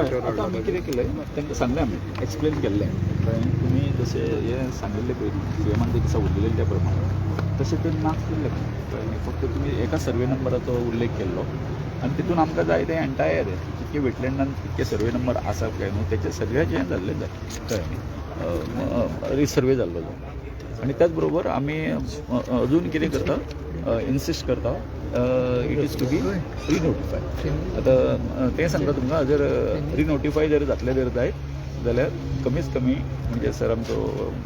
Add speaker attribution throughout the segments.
Speaker 1: आता आमी कितें केलें तांकां सांगलें आमी एक्सप्लेन केल्लें कळ्ळें तुमी जशें हें सांगिल्लें पळय सीएमान ते दिसा उलयलें त्या प्रमाणे तशें तें नाच केल्लें कळ्ळें फक्त तुमी एका सर्वे नंबराचो उल्लेख केल्लो आनी तितून आमकां जाय तें एंटायर कितके वेटलँडान कितके सर्वे नंबर आसा काय न्हू तेचें सगळ्याचें हें जाल्लें जाय कळ्ळें रिसर्वे जाल्लो आनी त्याच बरोबर आमी अजून कितें करता इन्सिस्ट करता इट इज टू बी रिनोटिफाय आतां तें सांगता तुमकां जर रिनोटिफाय जर जातलें जर जायत जाल्यार कमीच कमी म्हणजे सर आमचो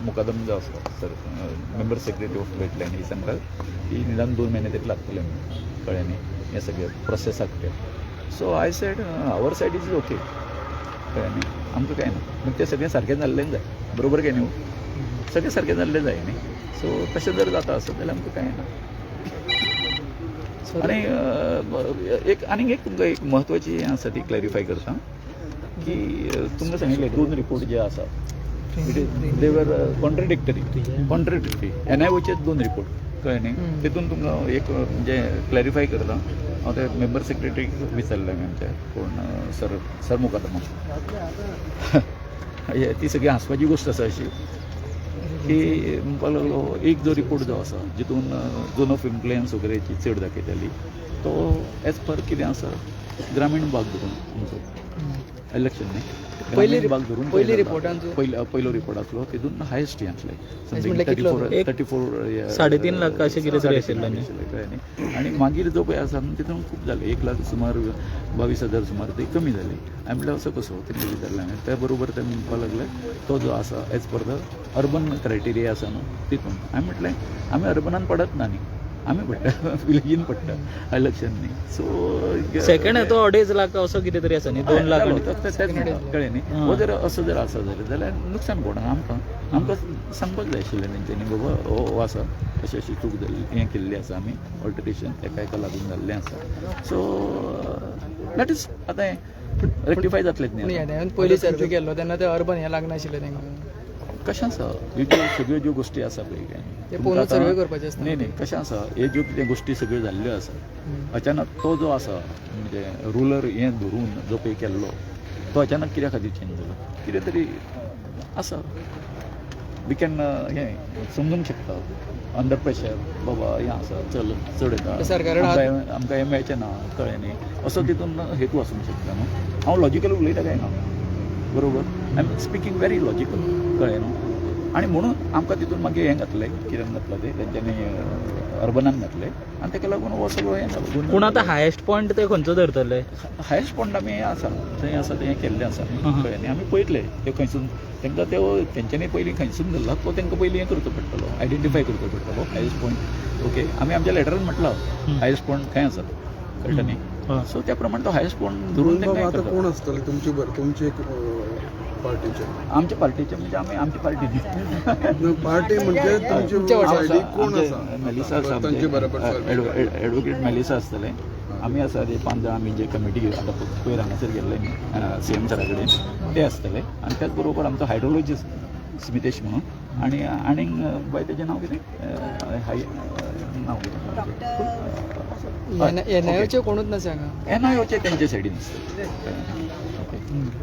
Speaker 1: मुकादम जो आसा sir member secretary of wetland ही सांगतात की निदान 2 महिने तरी लागतले कळ्ळें न्ही हें सगळें प्रोसेसाक ते so I said our side is okay कळ्ळें न्ही आमकां कांय ना पूण तें सगळें सारकें जाल्लें जाय बरोबर काय न्ही सगळें सारकें जाल्लें जाय न्ही सो तशें जर जाता आसत जाल्यार आमकां कांय ना आनी एक तुमकां एक म्हत्वाची हें आसा ती क्लॅरिफाय करता की तुमकां सांगिल्लें 2 रिपोर्ट जे आसा देवर कॉन्ट्रेडिक्टरी NIOचे 2 रिपोर्ट कळ्ळें न्ही तितून तुमकां एक म्हणजे क्लॅरिफाय करता हांव ते मेंबर सेक्रेटरीक विचारलें आमच्या कोण सर मुकादम ती सगळी हांसपाची गोश्ट आसा अशी की म्हणपाक लागलो एक जो रिपोर्ट जो आसा जितून झोन ऑफ इन्फ्लुयन्स वगैरेची चड दाखयताली तो एज पर कितें आसा ग्रामीण भाग धरून आमचो इलेक्शन न्ही पयली भाग धरून पयलो रिपोर्ट आसलो तितून हायस्ट हें आसलें 34
Speaker 2: 3.5 लाख अशें कितें तरी आशिल्लें
Speaker 1: कळ्ळें न्ही आनी मागीर जो पळय आसा तितून खूब जालें 1 लाख सुमार 22,000 सुमार ती कमी जाली हांवें म्हणल्यार असो कसो तेंगे विचारलें हांवें त्या बरोबर ते म्हणपाक लागले तो जो आसा as per the urban criteria आसा न्हू तितून हांवें म्हटलें आमी अर्बनान पडत ना न्ही आमी पडटा विलेजीन पडटा इलेक्शन न्ही सो
Speaker 2: सेकंड तो 2.5 लाख असो कितें तरी आसा न्ही 2 लाख
Speaker 1: कळ्ळें न्ही हो जर असो जर आसा जाल्यार नुकसान पडना आमकां सांगपाक जाय आशिल्लें तेंच्यांनी बाबा हो आसा अशी अशी चूक जाल्ली हें केल्ली आसा आमी ऑल्टरेशन एका एका लागून जाल्लें आसा सो दॅट इज आतां हें रेक्टिफाय जातलें न्ही
Speaker 3: पयलीं सर्वे केल्लो तेन्ना ते अर्बन हें लागनाशिल्लें तेंकां
Speaker 1: कशें आसा ह्यो सगळ्यो ज्यो गोश्टी आसा पळय काय
Speaker 3: सर्वे करपाचें आसता
Speaker 1: न्ही कशें आसा हे ज्यो कितें गोश्टी सगळ्यो जाल्ल्यो आसा अचानक तो जो आसा म्हणजे रुलर हें धरून जो पळय केल्लो तो अचानक कित्या खातीर चेंज जालो कितें तरी आसा वी कॅन हें समजूंक शकता अंडर प्रेशर बाबा हें आसा चड येता आमकां हें मेळचें ना कळ्ळें न्ही असो तितून हेतू आसूंक शकता न्हू हांव लॉजिकल उलयता काय ना बरोबर I am speaking very logical कळ्ळें न्हू आनी म्हणून आमकां तितून मागीर हें घातलें कितें घातलें तें तेंच्यांनी अर्बनान घातलें आनी ताका लागून हो सगळो हें जालो
Speaker 2: पूण आतां हायस्ट पॉयंट ते खंयचो धरतले
Speaker 1: हायस्ट पॉयंट आमी आसा थंय आसा तें केल्लें आसा कळ्ळें न्ही आमी पळयतले ते खंयसून तांकां तेंच्यांनी पयलीं खंयसून धरला तो तांकां पयलीं हें करचो पडटलो आयडेंटिफाय करचो पडटलो हायस्ट पॉयंट ओके आमी आमच्या लेटरान म्हटलां हायस्ट पॉयंट खंय आसा कळटा न्ही सो त्या प्रमाणे तो हायस्ट पॉयंट धरून
Speaker 4: आता कोण आसतले तुमचे पार्टीचे
Speaker 1: आमच्या पार्टीचे म्हणजे आमी आमची पार्टी
Speaker 4: पार्टी म्हणजे तुमचे कोण आसा
Speaker 1: मेलिसा
Speaker 4: तांचे बरोबर
Speaker 1: एडवोकेट मेलिसा आसतले आमी आसा ते 5 जाण आमी जे कमिटी आतां पयर हांगासर गेल्ले CM सरा कडेन ते आसतले आनी त्याच बरोबर आमचो हायड्रोलॉजिस्ट स्मितेश म्हणून आनी आनीक बाय तेजें नांव कितें नांव
Speaker 3: NIOचे कोणूच ना सांगा
Speaker 1: NIOचे तेंचे सायडीन आसतले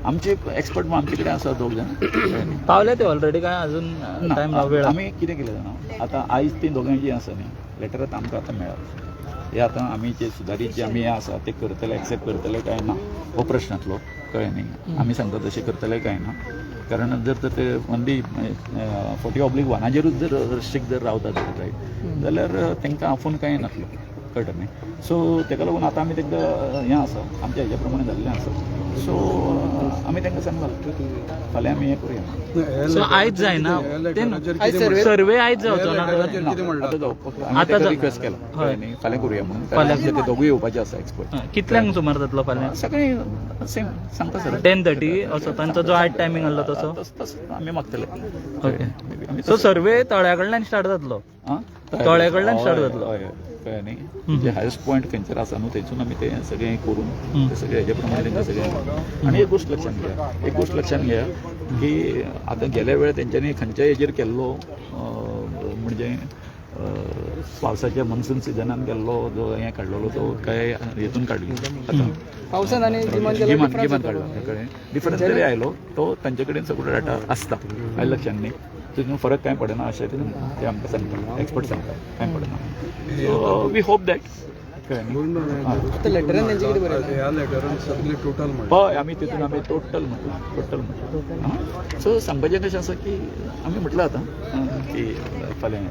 Speaker 1: आमचे एक्सपर्ट आमचे कडेन आसा 2 जाण
Speaker 2: पावले ते ऑलरेडी काय अजून टायम वेळ
Speaker 1: आमी कितें केलें जाणा आतां आयज ती दोगांय जी आसा न्ही लेटरांत आमकां आतां मेळ्ळा हे आतां आमी जे सुदारीत जे आमी हें आसा ते करतले एक्सेप्ट करतले काय ना हो प्रश्नांतलो कळ्ळें न्ही आमी सांगता तशें करतले काय ना कारण जर तर ते ओन्ली 40/1 जर रिस्ट्रिक्ट जर रावतात रायट जाल्यार तांकां आफून कांय नासलो कळटा न्ही सो ताका लागून आतां आमी तांकां हें आसा आमच्या हेज्या प्रमाणे जाल्लें आसा सो आमी तांकां सांगलां फाल्यां आमी हें करुया
Speaker 2: सो आयज जायना सर्वे आयज जावचो ना
Speaker 1: आतां रिक्वेस्ट केला कळ्ळें न्ही फाल्यां करुया म्हणून फाल्यां ते दोगूय येवपाचे आसा एक्सपर्ट
Speaker 2: कितल्यांक सुमार जातलो फाल्यां
Speaker 1: सगळें सेम सांगता सर
Speaker 2: 10:30 असो तांचो जो आयज टायमींग आसलो तसो
Speaker 1: तसो आमी मागतले
Speaker 2: ओके सो सर्वे तळ्या कडल्यान स्टार्ट जातलो तळ्या कडल्यान स्टार्ट जातलो
Speaker 1: कळ्ळें न्ही जे हायस्ट पॉयंट खंयसर आसा न्हू थंयसून आमी तें सगळें करून ते सगळे हेजे प्रमाणे तेंकां सगळें आनी एक गोश्ट लक्षांत घेया की आतां गेल्या वेळार तेंच्यांनी खंयच्याय हेजेर केल्लो म्हणजे पावसाच्या मनसून सिजनान गेल्लो जो हें काडलेलो तो काय हेतून काडलो आतां
Speaker 3: पावसान आणि गिमान गेलो
Speaker 1: गिमान
Speaker 3: difference
Speaker 1: गिमान
Speaker 3: होतो.
Speaker 1: काडलो कळ्ळें डिफरन्स जरी आयलो तो तांचे कडेन सगळो डाटा आसता आयल्या लक्षांत न्ही तितून फरक कांय पडना अशें ते आमकां सांगता एक्सपर्ट सांगता कांय पडना सो वी होप दॅट कळ्ळें न्ही
Speaker 3: आता लेटरान तेंचे कितें बरयलां
Speaker 4: ह्या लेटरान सगळे टोटल
Speaker 1: हय आमी तितून आमी टोटल म्हटलं सो सांगपाचें कशें आसा की आमी म्हटलं आतां की फाल्यां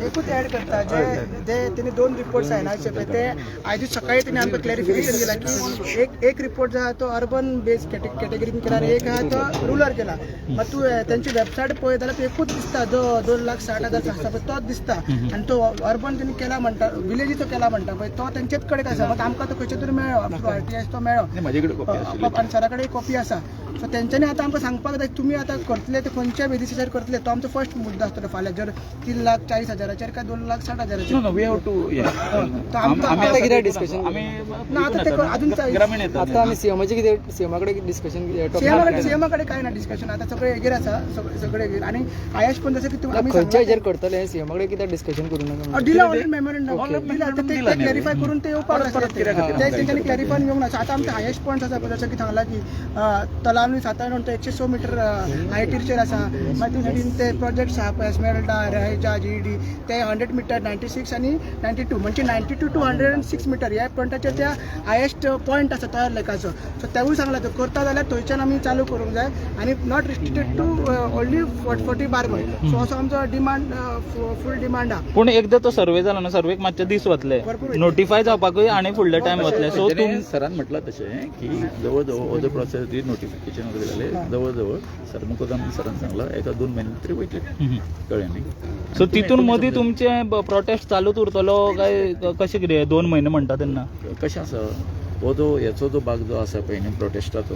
Speaker 5: एकूच ऍड करता जे त्यांनी 2 रिपोर्ट्स आहे ना ते आयज सकाळी त्यांनी आमकां क्लॅरिफिकेशन दिला की एक रिपोर्ट जो आहे तो अर्बन बेस कॅटेगरीन केला आणि एक आहे तो रुरल केला मग तू त्यांची वेबसायट पळय जाल्यार तो एकूच दिसता जो 2,60,000 आसा पळय तोच दिसता आणि तो अर्बन त्यांनी केला म्हणटा विलेजीचो केला म्हणटा पळय तो तेंचेच कडेन आसा मग आमकां तो खंयचे तरी मेळ्ळो RTS तो मेळ्ळो
Speaker 1: म्हाजे कडेन कॉपी आशिल्ली
Speaker 5: आणि सरा कडेन कॉपी आसा सो तेंच्यांनी आतां आमकां सांगपाक जाय तुमी आतां करतले ते खंयच्या बेसिसाचेर करतले तो आमचो फर्स्ट मुद्दो आसतलो फाल्यां जर 3,40,000 काय 2,60,000
Speaker 1: वी हॅव टू
Speaker 3: आतां कितें डिस्कशन
Speaker 1: आमी
Speaker 5: ना आता ते अजून
Speaker 1: ग्रामीण येता
Speaker 3: आता आमी सीएमाचे कितें सीएमा कडेन डिस्कशन
Speaker 5: सीएमाकडे काय ना डिस्कशन आता सगळे हेजेर आसा सगळे हेजेर आणि आयश पण जसं की आम्ही
Speaker 3: खंयच्या हेजेर करतले सीएमा कडेन कितें डिस्कशन करूं नाका
Speaker 5: दिला ऑलरेडी मेमोरंडम दिला आता ते क्लॅरिफाय करून ते येवपाक लागले ते तेंच्यांनी क्लॅरिफाय येवंक ना आता आमचे हायेस्ट पॉयंट आसा जसं की सांगला की तलावनी सातारण तो 106 मीटर हायटीचेर आसा मागीर सायडीन ते प्रोजेक्ट्स आहा पळय एस्मेरल्डा रेजा GED ते 100 मीटर 96 आणि 92 म्हणजे 92 टू 106 मीटर ह्या पॉयंटाचेर त्या हायेस्ट पॉयंट आसा तयार लेखाचो सो तेवूय सांगला तो करता जाल्यार थंयच्यान आमी चालू करूंक जाय आणि not restricted to only 40 barber so असो आमचो डिमांड फूल डिमांड आहा
Speaker 2: पूण एकदा तो सर्वे जालो ना सर्वेक मातशे दीस वतले नोटिफाय जावपाकूय आनी फुडले टायम वतले सो
Speaker 1: सरान म्हटलं तशें की जवळ जवळ हो जो प्रोसेस दी नोटिफिकेशन वगैरे जाले जवळ जवळ सर मुकोदाम सरान सांगला 1-2 महिने तरी वयतले कळ्ळें न्ही
Speaker 2: सो तितून मदीं तुमचे प्रोटेस्ट चालूच उरतलो काय कशें कितें 2 महिने म्हणटा तेन्ना
Speaker 1: कशें आसा हो जो हेचो जो भाग जो आसा पळय न्ही प्रोटेस्टाचो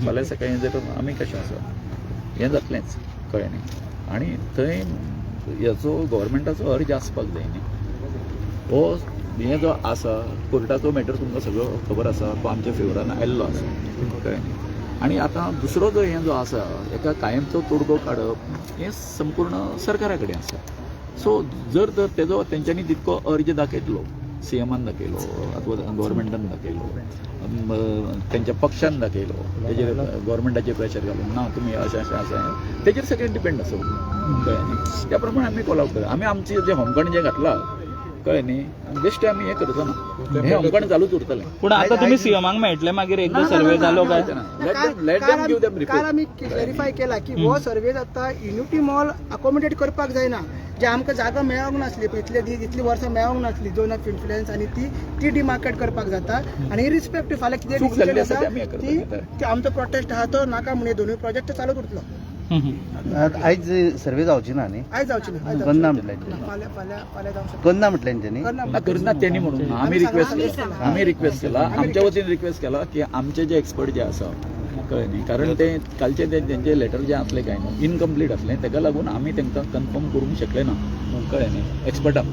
Speaker 1: फाल्यां सकाळीं जर आमी कशें आसा हें जातलेंच कळ्ळें न्ही आनी थंय हेचो गव्हर्मेंटाचो अर्ज आसपाक जाय न्ही हो हें जो आसा कोर्टाचो मॅटर तुमकां सगळो खबर आसा तो आमच्या फेवरान आयिल्लो आसा कळ्ळें न्ही आनी आतां दुसरो जो हें जो आसा एका कायमचो तोडगो काडप हें संपूर्ण सरकारा कडेन आसा सो जर तर तेजो तेंच्यांनी तितको अर्ज दाखयतलो सीएमान दाखयलो अथवा गव्हर्मेंटान दाखयलो तेंच्या पक्षान दाखयलो तेजेर गव्हर्मेंटाचेर प्रेशर घालून ना तुमी अशें अशें अशें तेजेर सगळें डिपेंड आसा कळ्ळें न्ही त्या प्रमाणे आमी कॉल आउट करता आमी आमचें जें होमखण जें घातलां कळ्ळें न्ही बेश्टे आमी हें करचो ना हें होमखण चालूच उरतलें
Speaker 2: पूण आतां तुमी सीएमाक मेळटले मागीर एकदा सर्वे जालो काय
Speaker 1: लेट देम गिव देम
Speaker 5: काल
Speaker 1: रिपोर्ट
Speaker 5: आमी क्लॅरिफाय केला की हो सर्वे जाता युनिटी मॉल अकोमोडेट करपाक जायना जे आमकां जागा मेळोंक नासली इतली वर्सां मेळोंक नासली झोन ऑफ इन्फ्लुएन्स आनी ती डिमार्केट करपाक जाता आनी इरिस्पेक्टीव फाल्यां कितें
Speaker 1: चूक जाल्ली
Speaker 5: डिसिजन
Speaker 1: आसा
Speaker 5: आसा
Speaker 1: ते आमी करता.
Speaker 5: ती आमचो प्रोटेस्ट आहा तो नाका म्हणून दोनूय प्रोजेक्ट चालूच उरतलो
Speaker 6: आयज सर्वे जावची ना न्ही
Speaker 5: आयज जावची ना
Speaker 6: करना म्हटलें
Speaker 5: फाल्यां जावं शकता
Speaker 6: करना म्हटलें तेंच्यांनी
Speaker 1: ना करनात त्यांनी म्हणून आम्ही रिक्वेस्ट केला आमच्या वतीन रिक्वेस्ट केला की आमचे जे एक्सपर्ट जे आसा कळ्ळें न्ही कारण ते कालचे तेंचे लेटर जे आसलें काय न्हू इनकम्प्लीट आसलें तेका लागून आमी तांकां कन्फर्म करूंक शकले ना कळ्ळें न्ही एक्सपर्टाक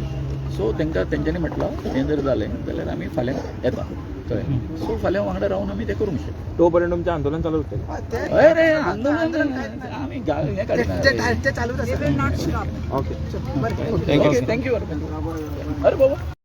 Speaker 1: सो तांकां तेंच्यांनी म्हटलां तें जर जालें जाल्यार आमी फाल्यां येता कळ्ळें सो फाल्यां वांगडा रावन आमी तें करूंक शकता
Speaker 2: तो पर्यंत तुमचें आंदोलन चालू उरतलें
Speaker 1: हय रे आंदोलन आमी हें काडना
Speaker 5: ते चालूच आसा
Speaker 2: ओके
Speaker 5: बरें
Speaker 1: थँक्यू अरे बाबा